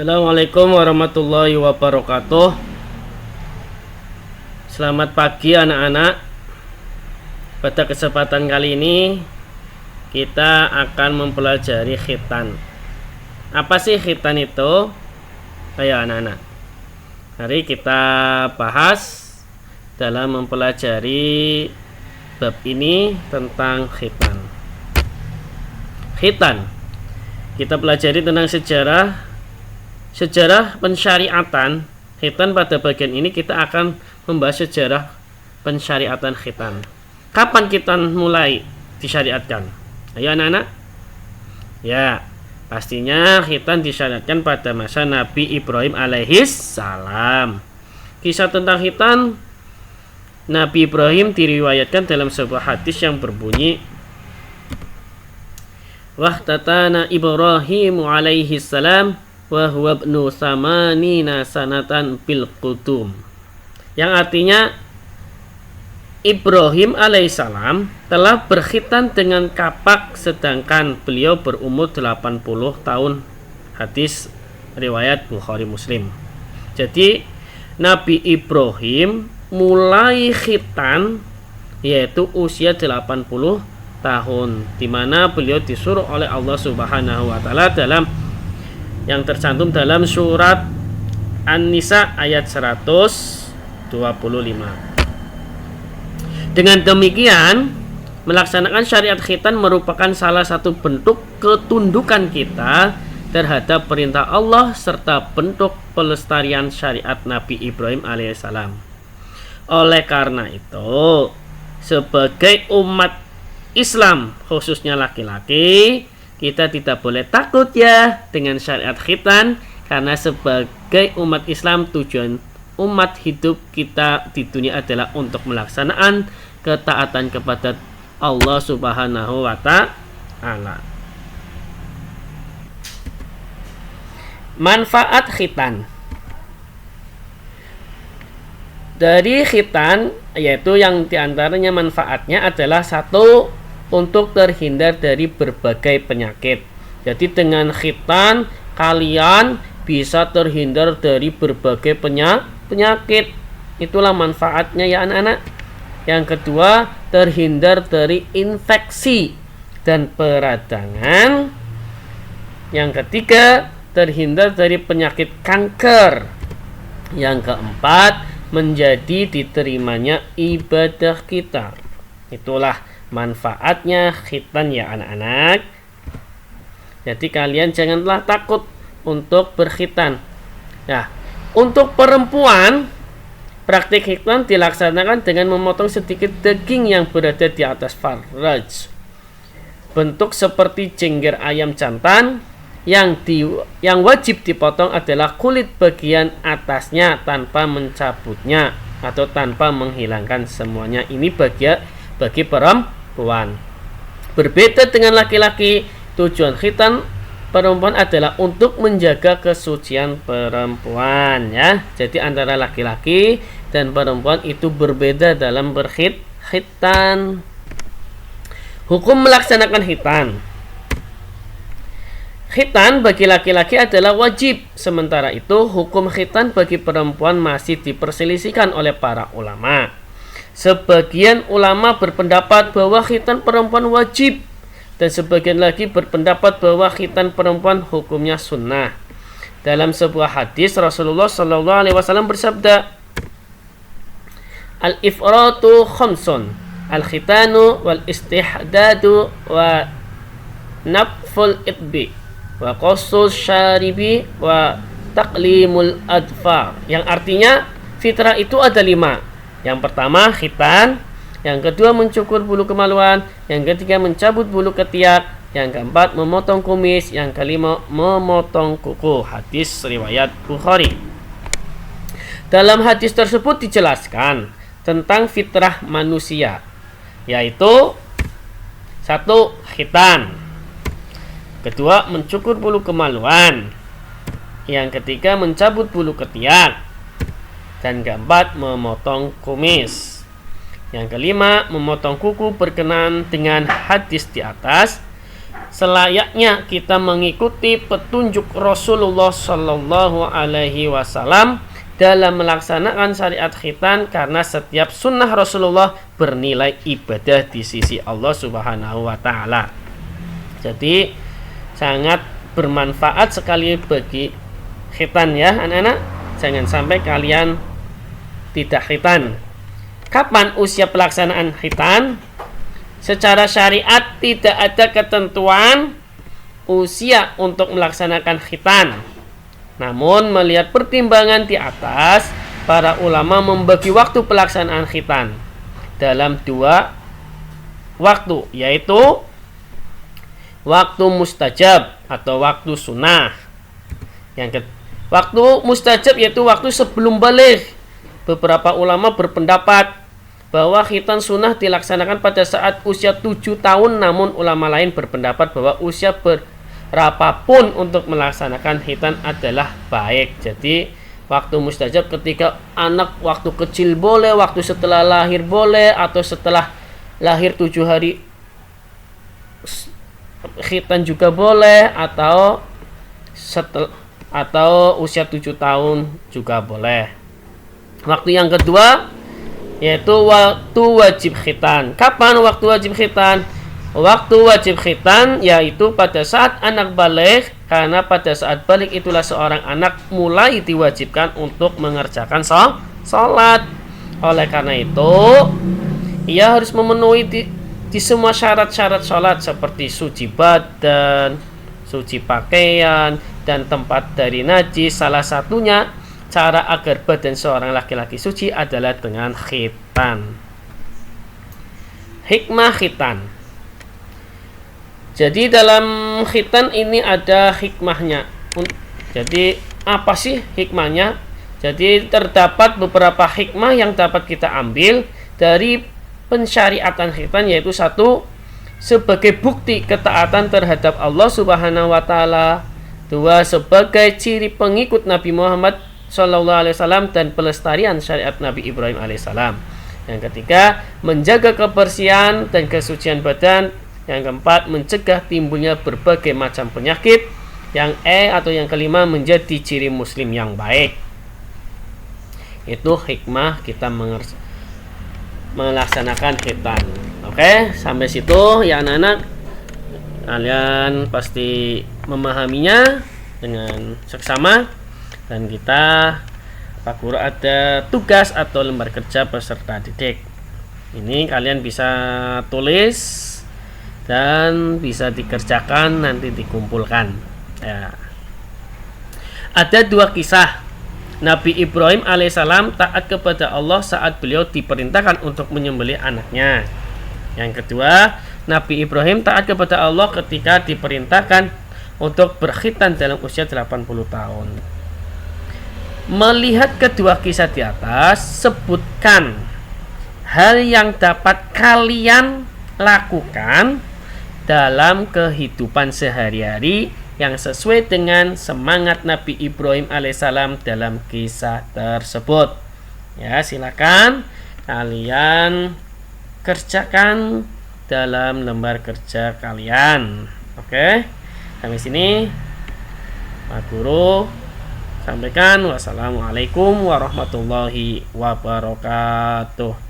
Assalamualaikum warahmatullahi wabarakatuh. Selamat pagi anak-anak. Pada kesempatan kali ini kita akan mempelajari khitan. Apa sih khitan itu? Ayo anak-anak, mari kita bahas dalam mempelajari bab ini tentang khitan. Khitan, kita pelajari tentang sejarah pensyariatan khitan. Pada bagian ini kita akan membahas sejarah pensyariatan khitan. Kapan khitan mulai disyariatkan? Ayo anak-anak. Ya, pastinya khitan disyariatkan pada masa Nabi Ibrahim alaihis salam. Kisah tentang khitan Nabi Ibrahim diriwayatkan dalam sebuah hadis yang berbunyi, Wahtatana Ibrahim alaihi salam wa huwa ibnu samanina sanatan bil qudum. Yang artinya Ibrahim alaihissalam telah berkhitan dengan kapak sedangkan beliau berumur 80 tahun. Hadis riwayat Bukhari Muslim. Jadi Nabi Ibrahim mulai khitan yaitu usia 80 tahun, di mana beliau disuruh oleh Allah Subhanahu wa taala dalam yang tercantum dalam surat An-Nisa ayat 125. Dengan demikian, melaksanakan syariat khitan merupakan salah satu bentuk ketundukan kita terhadap perintah Allah serta bentuk pelestarian syariat Nabi Ibrahim alaihissalam. Oleh karena itu, sebagai umat Islam, khususnya laki-laki, kita tidak boleh takut ya dengan syariat khitan, karena sebagai umat Islam tujuan umat hidup kita di dunia adalah untuk melaksanakan ketaatan kepada Allah Subhanahu wa taala. Manfaat khitan. Dari khitan, yaitu yang diantaranya manfaatnya adalah satu, untuk terhindar dari berbagai penyakit. Jadi dengan khitan kalian bisa terhindar dari berbagai penyakit. Itulah manfaatnya ya anak-anak. Yang kedua, terhindar dari infeksi dan peradangan. Yang ketiga, terhindar dari penyakit kanker. Yang keempat, menjadi diterimanya ibadah kita. Itulah manfaatnya khitan ya anak-anak. Jadi kalian janganlah takut untuk berkhitan. Nah, untuk perempuan, praktik khitan dilaksanakan dengan memotong sedikit daging yang berada di atas faraj. Bentuk seperti cengger ayam jantan. Yang wajib dipotong adalah kulit bagian atasnya tanpa mencabutnya atau tanpa menghilangkan semuanya. Ini bagi perempuan. Berbeda dengan laki-laki, tujuan khitan perempuan adalah untuk menjaga kesucian perempuan ya. Jadi antara laki-laki dan perempuan itu berbeda dalam berkhitan. Hukum melaksanakan khitan. Khitan bagi laki-laki adalah wajib, sementara itu hukum khitan bagi perempuan masih diperselisihkan oleh para ulama. Sebagian ulama berpendapat bahwa khitan perempuan wajib, dan sebagian lagi berpendapat bahwa khitan perempuan hukumnya sunnah. Dalam sebuah hadis Rasulullah SAW bersabda, Al-ifratu khamsun, al-khitanu wal istihdadu wa naful itbi wa qasus syaribi wa taqlimul adfar. Yang artinya fitrah itu ada 5. Yang pertama khitan, yang kedua mencukur bulu kemaluan, yang ketiga mencabut bulu ketiak, yang keempat memotong kumis, yang kelima memotong kuku. Hadis riwayat Bukhari. Dalam hadis tersebut dijelaskan tentang fitrah manusia, yaitu 1. Khitan, kedua mencukur bulu kemaluan, yang ketiga mencabut bulu ketiak, dan keempat memotong kumis. Yang kelima memotong kuku berkenaan dengan hadis di atas. selayaknya kita mengikuti petunjuk Rasulullah Shallallahu Alaihi Wasallam dalam melaksanakan syariat khitan, karena setiap sunnah Rasulullah bernilai ibadah di sisi Allah Subhanahu wa Ta'ala. Jadi sangat bermanfaat sekali bagi khitan ya anak-anak. Jangan sampai kalian tidak khitan. Kapan usia pelaksanaan khitan? Secara syariat tidak ada ketentuan usia untuk melaksanakan khitan. Namun melihat pertimbangan di atas, para ulama membagi waktu pelaksanaan khitan dalam 2 waktu, yaitu waktu mustajab atau waktu sunnah. Waktu mustajab yaitu waktu sebelum baligh. Beberapa ulama berpendapat bahwa khitan sunnah dilaksanakan pada saat usia 7 tahun, namun ulama lain berpendapat bahwa usia berapapun untuk melaksanakan khitan adalah baik. Jadi waktu mustajab ketika anak waktu kecil boleh, waktu setelah lahir boleh, atau setelah lahir 7 hari khitan juga boleh, atau usia 7 tahun juga boleh. Waktu yang kedua yaitu waktu wajib khitan. Kapan waktu wajib khitan? Waktu wajib khitan yaitu pada saat anak balik, karena pada saat balik itulah seorang anak mulai diwajibkan untuk mengerjakan sholat. Oleh karena itu ia harus memenuhi di semua syarat-syarat sholat, seperti suci badan, suci pakaian, dan tempat dari najis. Salah satunya cara agar badan seorang laki-laki suci adalah dengan khitan. Hikmah khitan. Jadi dalam khitan ini ada hikmahnya. Jadi apa sih hikmahnya? Jadi terdapat beberapa hikmah yang dapat kita ambil dari pensyariatan khitan, yaitu 1, sebagai bukti ketaatan terhadap Allah Subhanahu wa Ta'ala. 2, sebagai ciri pengikut Nabi Muhammad Sallallahu Alaihi Wasallam dan pelestarian syariat Nabi Ibrahim Alaihissalam. Yang ketiga, menjaga kebersihan dan kesucian badan. Yang keempat, mencegah timbulnya berbagai macam penyakit. Yang atau yang kelima, menjadi ciri muslim yang baik. Itu hikmah kita melaksanakan khitan. Oke, sampai situ ya anak-anak. Kalian pasti memahaminya dengan seksama. Dan kita Pak Guru ada tugas atau lembar kerja peserta didik. Ini kalian bisa tulis dan bisa dikerjakan, nanti dikumpulkan ya. Ada 2 kisah. Nabi Ibrahim alaihissalam taat kepada Allah saat beliau diperintahkan untuk menyembelih anaknya. Yang kedua, Nabi Ibrahim taat kepada Allah ketika diperintahkan untuk berkhitan dalam usia 80 tahun. Melihat kedua kisah di atas, sebutkan hal yang dapat kalian lakukan dalam kehidupan sehari-hari yang sesuai dengan semangat Nabi Ibrahim alaihissalam dalam kisah tersebut. Ya, silakan kalian kerjakan dalam lembar kerja kalian. Oke, sampai sini Pak Guru sampaikan. Wassalamualaikum warahmatullahi wabarakatuh.